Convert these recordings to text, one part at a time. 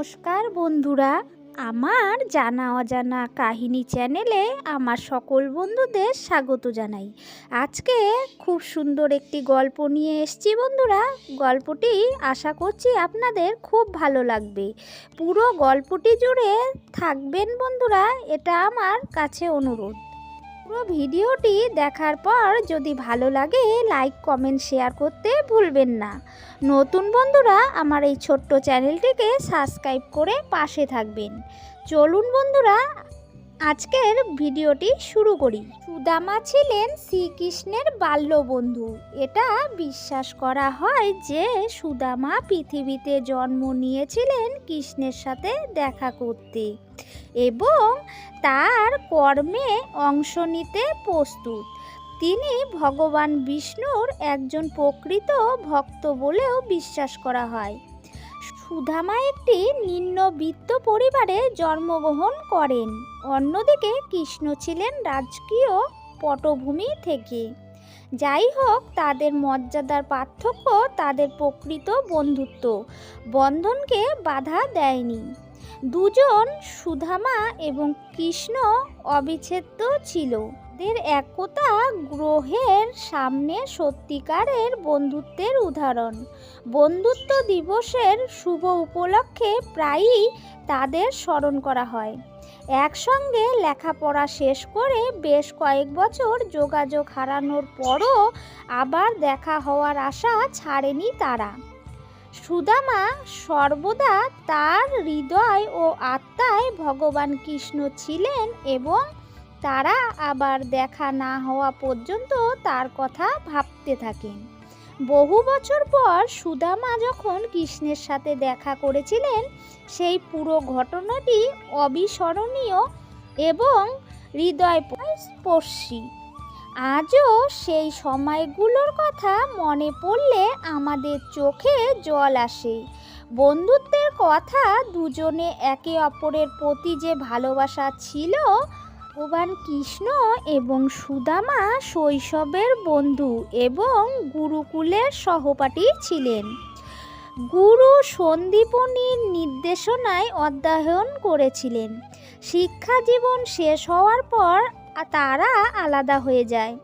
নমস্কার বন্ধুরা, আমার জানা অজানা কাহিনী চ্যানেলে আমার সকল বন্ধুদের স্বাগত জানাই। আজকে খুব সুন্দর একটি গল্প নিয়ে এসেছি বন্ধুরা। গল্পটি আশা করছি আপনাদের খুব ভালো লাগবে। পুরো গল্পটি জুড়ে থাকবেন বন্ধুরা, এটা আমার কাছে অনুরোধ। পুরো ভিডিওটি দেখার পর যদি ভালো লাগে লাইক কমেন্ট শেয়ার করতে ভুলবেন না। নতুন বন্ধুরা আমার এই ছোট্ট চ্যানেলটিকে সাবস্ক্রাইব করে পাশে থাকবেন। চলুন বন্ধুরা আজকের ভিডিওটি শুরু করি। সুদামা ছিলেন শ্রীকৃষ্ণের বাল্যবন্ধু। এটা বিশ্বাস করা হয় যে সুদামা পৃথিবীতে জন্ম নিয়েছিলেন কৃষ্ণের সাথে দেখা করতে এবং তার কর্মে অংশ নিতে প্রস্তুত। তিনি ভগবান বিষ্ণুর একজন প্রকৃত ভক্ত বলেও বিশ্বাস করা হয়। সুদামা একটি নিম্নবিত্ত পরিবারে জন্মগ্রহণ করেন। অন্যদিকে কৃষ্ণ ছিলেন রাজকীয় পটভূমি থেকে। যাই হোক, তাদের মর্যাদার পার্থক্য তাদের প্রকৃত বন্ধুত্ব বন্ধনকে বাধা দেয়নি। দুজন সুদামা এবং কৃষ্ণ অবিচ্ছেদ্য ছিল। এদের একতা গ্রহের সামনে সত্যিকারের বন্ধুত্বের উদাহরণ। বন্ধুত্ব দিবসের শুভ উপলক্ষে প্রায়ই তাদের স্মরণ করা হয়। একসঙ্গে লেখাপড়া শেষ করে বেশ কয়েক বছর যোগাযোগ হারানোর পরও আবার দেখা হওয়ার আশা ছাড়েনি তারা। সুদামা সর্বদা তার হৃদয় ও আত্মায় ভগবান কৃষ্ণ ছিলেন এবং তারা আবার দেখা না হওয়া পর্যন্ত তার কথা ভাবতে থাকেন। বহু বছর পর সুদামা যখন কৃষ্ণের সাথে দেখা করেছিলেন, সেই পুরো ঘটনাটি অবিস্মরণীয় এবং হৃদয়স্পর্শী। আজও সেই সময়গুলোর কথা মনে পড়লে আমাদের চোখে জল আসে। বন্ধুত্বের কথা, দুজনে একে অপরের প্রতি যে ভালোবাসা ছিল। ভগবান কৃষ্ণ এবং সুদামা শৈশবের বন্ধু এবং গুরুকুলের সহপাঠী ছিলেন। গুরু সন্দীপনীর নির্দেশনায় অধ্যয়ন করেছিলেন। শিক্ষা জীবন শেষ হওয়ার পর তারা আলাদা হয়ে যায়,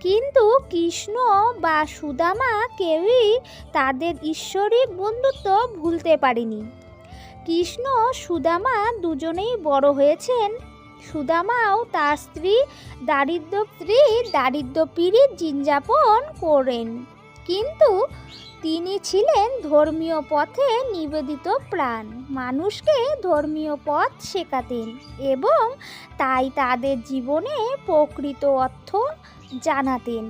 কিন্তু কৃষ্ণ বা সুদামা কেউই তাদের ঈশ্বরিক বন্ধুত্ব ভুলতে পারেনি। কৃষ্ণ সুদামা দুজনেই বড় হয়েছেন। সুদামাও তার স্ত্রী দারিদ্র পীড়িত জীবনযাপন করেন, কিন্তু তিনি ছিলেন ধর্মীয় পথে নিবেদিত প্রাণ। মানুষকে ধর্মীয় পথ শেখাতেন এবং তাই তাদের জীবনে প্রকৃত অর্থ জানাতেন।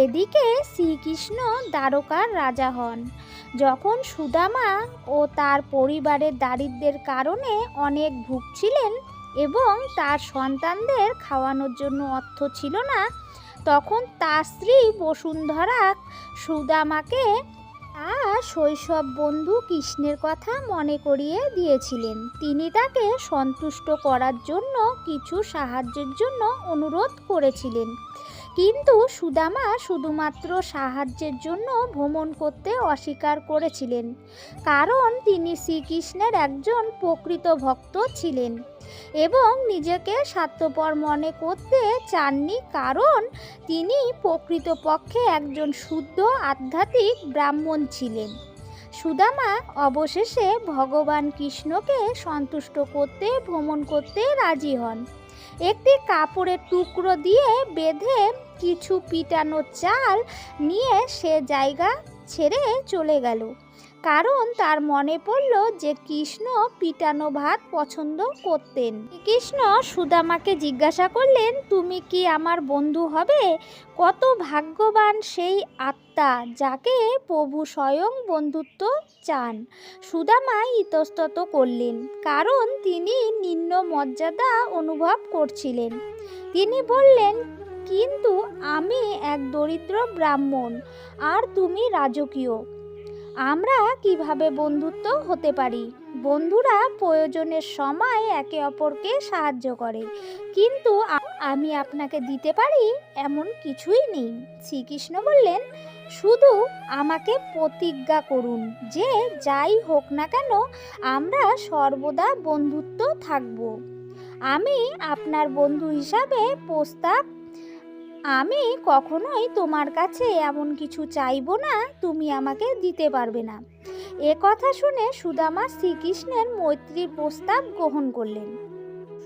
এদিকে শ্রীকৃষ্ণ দ্বারকার রাজা হন। যখন সুদামা ও তার পরিবারের দারিদ্র্যের কারণে অনেক ভুগছিলেন এবং তার সন্তানদের খাওয়ানোর জন্য অর্থ ছিল না, তখন তার স্ত্রী বসুন্ধরা সুদামাকে তার শৈশব বন্ধু কৃষ্ণের কথা মনে করিয়ে দিয়েছিলেন। তিনি তাকে সন্তুষ্ট করার জন্য কিছু সাহায্যের জন্য অনুরোধ করেছিলেন, কিন্তু সুদামা শুধুমাত্র সাহায্যের জন্য ভ্রমণ করতে অস্বীকার করেছিলেন, কারণ তিনি শ্রীকৃষ্ণের একজন প্রকৃত ভক্ত ছিলেন এবং নিজেকে স্বার্থপর মনে করতে চাননি, কারণ তিনি প্রকৃতপক্ষে একজন শুদ্ধ আধ্যাত্মিক ব্রাহ্মণ ছিলেন। সুদামা অবশেষে ভগবান কৃষ্ণকে সন্তুষ্ট করতে ভ্রমণ করতে রাজি হন। একটি কাপড়ের টুকরো দিয়ে বেঁধে কিছু পিটানো চাল নিয়ে সে জায়গা ছেড়ে চলে গেল, কারণ তার মনে পড়ল যে কৃষ্ণ পিটানো ভাত পছন্দ করতেন। কৃষ্ণ সুদামাকে জিজ্ঞাসা করলেন, তুমি কি আমার বন্ধু হবে? কত ভাগ্যবান সেই আত্মা যাকে প্রভু স্বয়ং বন্ধুত্ব চান। সুদামা ইতস্তত করলেন, কারণ তিনি নিম্ন মর্যাদা অনুভব করছিলেন। তিনি বললেন, কিন্তু আমি এক দরিদ্র ব্রাহ্মণ আর তুমি রাজকীয়। আমরা কিভাবে বন্ধুত্ব হতে পারি? বন্ধুরা প্রয়োজনের সময় একে অপরকে সাহায্য করে, কিন্তু আমি আপনাকে দিতে পারি এমন কিছুই নেই। শ্রীকৃষ্ণ বললেন, শুধু আমাকে প্রতিজ্ঞা করুন যে যাই হোক না কেন আমরা সর্বদা বন্ধুত্ব থাকব। আমি আপনার বন্ধু হিসাবে প্রস্তাব, আমি কখনোই তোমার কাছে এমন কিছু চাইবো না তুমি আমাকে দিতে পারবে না। এ কথা শুনে সুদামা শ্রীকৃষ্ণের মৈত্রীর প্রস্তাব গ্রহণ করলেন।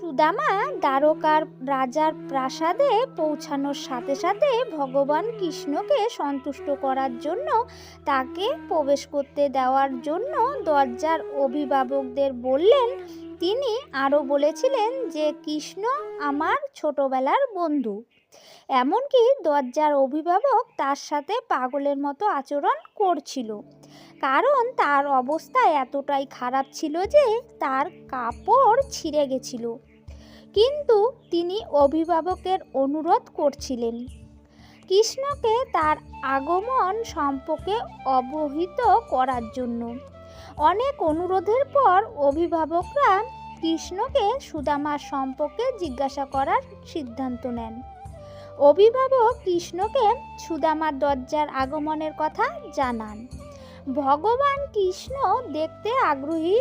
সুদামা দ্বারকার রাজার প্রাসাদে পৌঁছানোর সাথে সাথে ভগবান কৃষ্ণকে সন্তুষ্ট করার জন্য তাকে প্রবেশ করতে দেওয়ার জন্য দরজার অভিভাবকদের বললেন। তিনি আরও বলেছিলেন যে কৃষ্ণ আমার ছোটবেলার বন্ধু। এমনকি দরজার অভিভাবক তার সাথে পাগলের মতো আচরণ করছিল, কারণ তার অবস্থা এতটাই খারাপ ছিল যে তার কাপড় ছিঁড়ে গেছিল। কিন্তু তিনি অভিভাবকের অনুরোধ করছিলেন কৃষ্ণকে তার আগমন সম্পর্কে অবহিত করার জন্য। অনেক অনুরোধের পর অভিভাবকরা কৃষ্ণকে সুদামার সম্পর্কে জিজ্ঞাসা করার সিদ্ধান্ত নেন। অভিভাবক কৃষ্ণকে সুদামার দরজার আগমনের কথা জানান। ভগবান কৃষ্ণ দেখতে আগ্রহী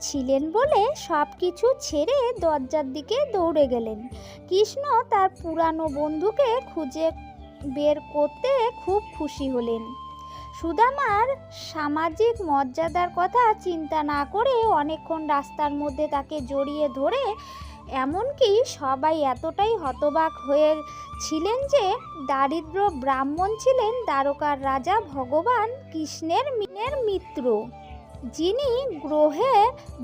ছিলেন বলে সব কিছু ছেড়ে দরজার দিকে দৌড়ে গেলেন। কৃষ্ণ তার পুরানো বন্ধুকে খুঁজে বের করতে খুব খুশি হলেন। সুদামার সামাজিক মর্যাদার কথা চিন্তা না করে অনেকক্ষণ রাস্তার মধ্যে তাকে জড়িয়ে ধরে, এমনকি সবাই এতটাই হতবাক হয়েছিলেন যে দারিদ্র ব্রাহ্মণ ছিলেন দ্বারকার রাজা ভগবান কৃষ্ণের মিত্র, যিনি গ্রহে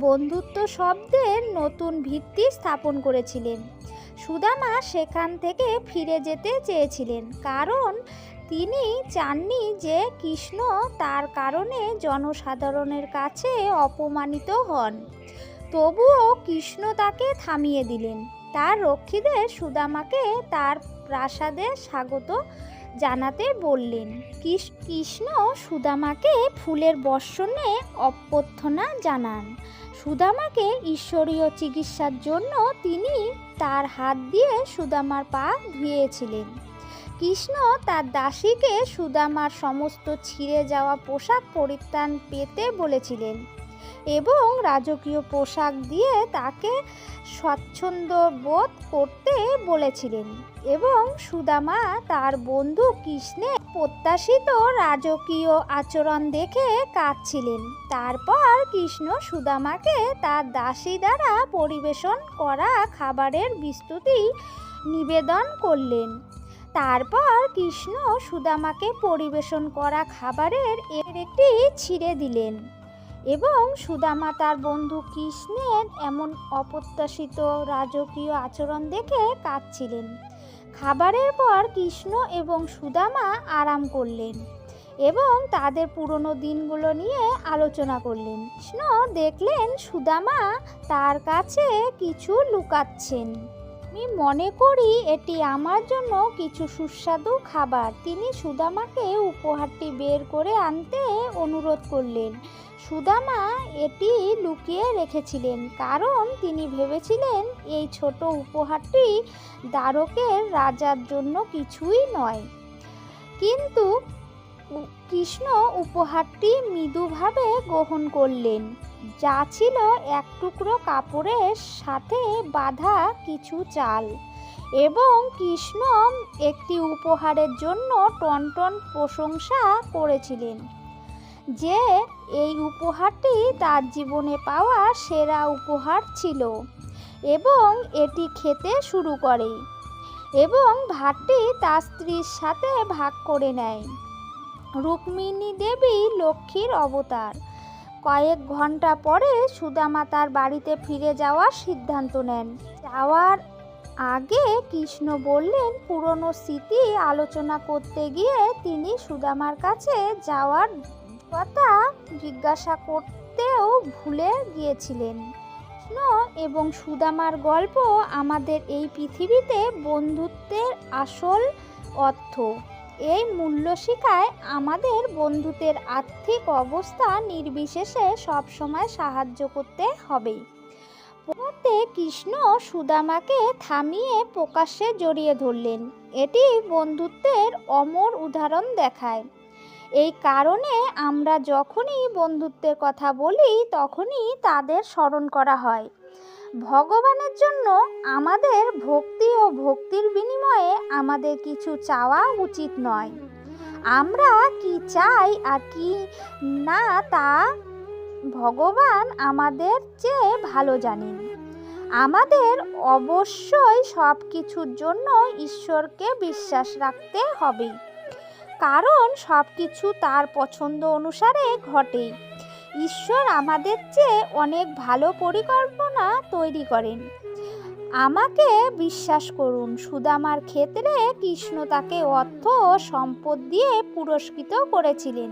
বন্ধুত্ব শব্দের নতুন ভিত্তি স্থাপন করেছিলেন। সুদামা সেখান থেকে ফিরে যেতে চেয়েছিলেন, কারণ তিনি চাননি যে কৃষ্ণ তার কারণে জনসাধারণের কাছে অপমানিত হন। তবুও কৃষ্ণ তাকে থামিয়ে দিলেন। তার রক্ষীদের সুদামাকে তার প্রাসাদে স্বাগত জানাতে বললেন। কৃষ্ণ সুদামাকে ফুলের বর্ষণে অভ্যর্থনা জানান। সুদামাকে ঈশ্বরীয় চিকিৎসার জন্য তিনি তার হাত দিয়ে সুদামার পা ধুয়েছিলেন। কৃষ্ণ তার দাসীকে সুদামার সমস্ত ছিঁড়ে যাওয়া পোশাক পরিত্রাণ পেতে বলেছিলেন এবং রাজকীয় পোশাক দিয়ে তাকে স্বচ্ছন্দ বোধ করতে বলেছিলেন, এবং সুদামা তার বন্ধু কৃষ্ণের প্রত্যাশিত রাজকীয় আচরণ দেখে কাঁদছিলেন। তারপর কৃষ্ণ সুদামাকে তার দাসী দ্বারা পরিবেশন করা খাবারের বিস্তুতি নিবেদন করলেন। তারপর কৃষ্ণ সুদামাকে পরিবেশন করা খাবারের একটি ছিঁড়ে দিলেন এবং সুদামা তার বন্ধু কৃষ্ণের এমন অপ্রত্যাশিত রাজকীয় আচরণ দেখে কাঁদছিলেন। খাবারের পর কৃষ্ণ এবং সুদামা আরাম করলেন এবং তাদের পুরনো দিনগুলো নিয়ে আলোচনা করলেন। কৃষ্ণ দেখলেন সুদামা তার কাছে কিছু লুকাচ্ছেন। আমি মনে করি এটি আমার জন্য কিছু সুস্বাদু খাবার। তিনি সুদামাকে উপহারটি বের করে আনতে অনুরোধ করলেন। সুদামা এটি লুকিয়ে রেখেছিলেন, কারণ তিনি ভেবেছিলেন এই ছোট উপহারটি দ্বারকের রাজার জন্য কিছুই নয়। কিন্তু কৃষ্ণ উপহারটি মৃদুভাবে গ্রহণ করলেন, যা ছিল এক টুকরো কাপড়ের সাথে বাঁধা কিছু চাল, এবং কৃষ্ণ একটি উপহারের জন্য টনটন প্রশংসা করেছিলেন যে এই উপহারটি তার জীবনে পাওয়া সেরা উপহার ছিল, এবং এটি খেতে শুরু করে এবং ভাতটি তার স্ত্রীর সাথে ভাগ করে নেয়। রুক্মিণী দেবী লক্ষ্মীর অবতার। কয়েক ঘন্টা পরে সুদামা তার বাড়িতে ফিরে যাওয়ার সিদ্ধান্ত নেন। যাওয়ার আগে কৃষ্ণ বললেন পুরনো স্মৃতি আলোচনা করতে গিয়ে তিনি সুদামার কাছে যাওয়ার কথা জিজ্ঞাসা করতেও ভুলে গিয়েছিলেন। কৃষ্ণ এবং সুদামার গল্প আমাদের এই পৃথিবীতে বন্ধুত্বের আসল অর্থ। এই মূল্য শিখায় আমাদের বন্ধুদের আর্থিক অবস্থা নির্বিশেষে সবসময় সাহায্য করতে হবে। পথে কৃষ্ণ সুদামাকে থামিয়ে প্রকাশ্যে জড়িয়ে ধরলেন। এটি বন্ধুত্বের অমর উদাহরণ দেখায়। এই কারণে আমরা যখনই বন্ধুত্বের কথা বলি তখনই তাদের স্মরণ করা হয়। ভগবানের জন্য আমাদের ভক্তি ও ভক্তির বিনিময়ে আমাদের কিছু চাওয়া উচিত নয়। আমরা কি চাই আর কি না তা ভগবান আমাদের চেয়ে ভালো জানেন। আমাদের অবশ্যই সব কিছুর জন্য ঈশ্বরকে বিশ্বাস রাখতে হবে, কারণ সব কিছু তার পছন্দ অনুসারে ঘটে। ঈশ্বর আমাদের চেয়ে অনেক ভালো পরিকল্পনা তৈরি করেন। আমাকে বিশ্বাস করুন, সুদামার ক্ষেত্রে কৃষ্ণ তাকে অর্থ ও সম্পদ দিয়ে পুরস্কৃত করেছিলেন,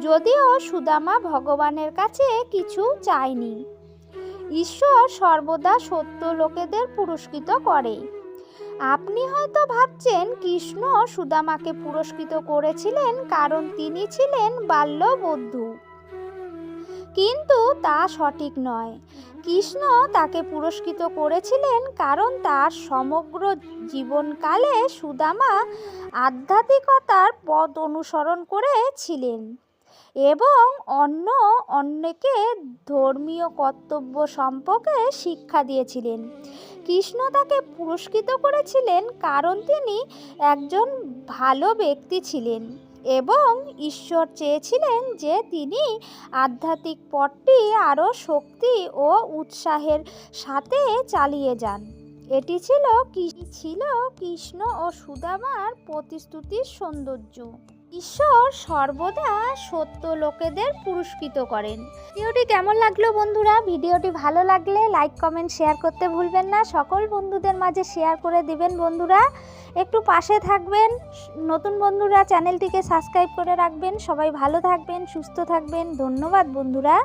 যদিও সুদামা ভগবানের কাছে কিছু চায়নি। ঈশ্বর সর্বদা সত্য লোকেদের পুরস্কৃত করে। আপনি হয়তো ভাবছেন কৃষ্ণ সুদামাকে পুরস্কৃত করেছিলেন কারণ তিনি ছিলেন বাল্যবধূ, কিন্তু তা সঠিক নয়। কৃষ্ণ তাকে পুরস্কৃত করেছিলেন কারণ তার সমগ্র জীবনকালে সুদামা আধ্যাত্মিকতার পথ অনুসরণ করেছিলেন এবং অন্যকে ধর্মীয় কর্তব্য সম্পর্কে শিক্ষা দিয়েছিলেন। কৃষ্ণ তাকে পুরস্কৃত করেছিলেন কারণ তিনি একজন ভালো ব্যক্তি ছিলেন এবং ঈশ্বর চেয়েছিলেন যে তিনি আধ্যাত্মিক পথটি আরও শক্তি ও উৎসাহের সাথে চালিয়ে যান। এটি ছিল কৃষ্ণ ও সুদামার প্রতিশ্রুতির সৌন্দর্য। ঈশ্বর সর্বদা সত্য লোকেদের পুরস্কৃত করেন। ভিডিওটি কেমন লাগলো বন্ধুরা? ভিডিওটি ভালো লাগলে লাইক কমেন্ট শেয়ার করতে ভুলবেন না। সকল বন্ধুদের মাঝে শেয়ার করে দিবেন বন্ধুরা। একটু পাশে থাকবেন। নতুন বন্ধুরা চ্যানেলটিকে সাবস্ক্রাইব করে রাখবেন। সবাই ভালো থাকবেন, সুস্থ থাকবেন। ধন্যবাদ বন্ধুরা।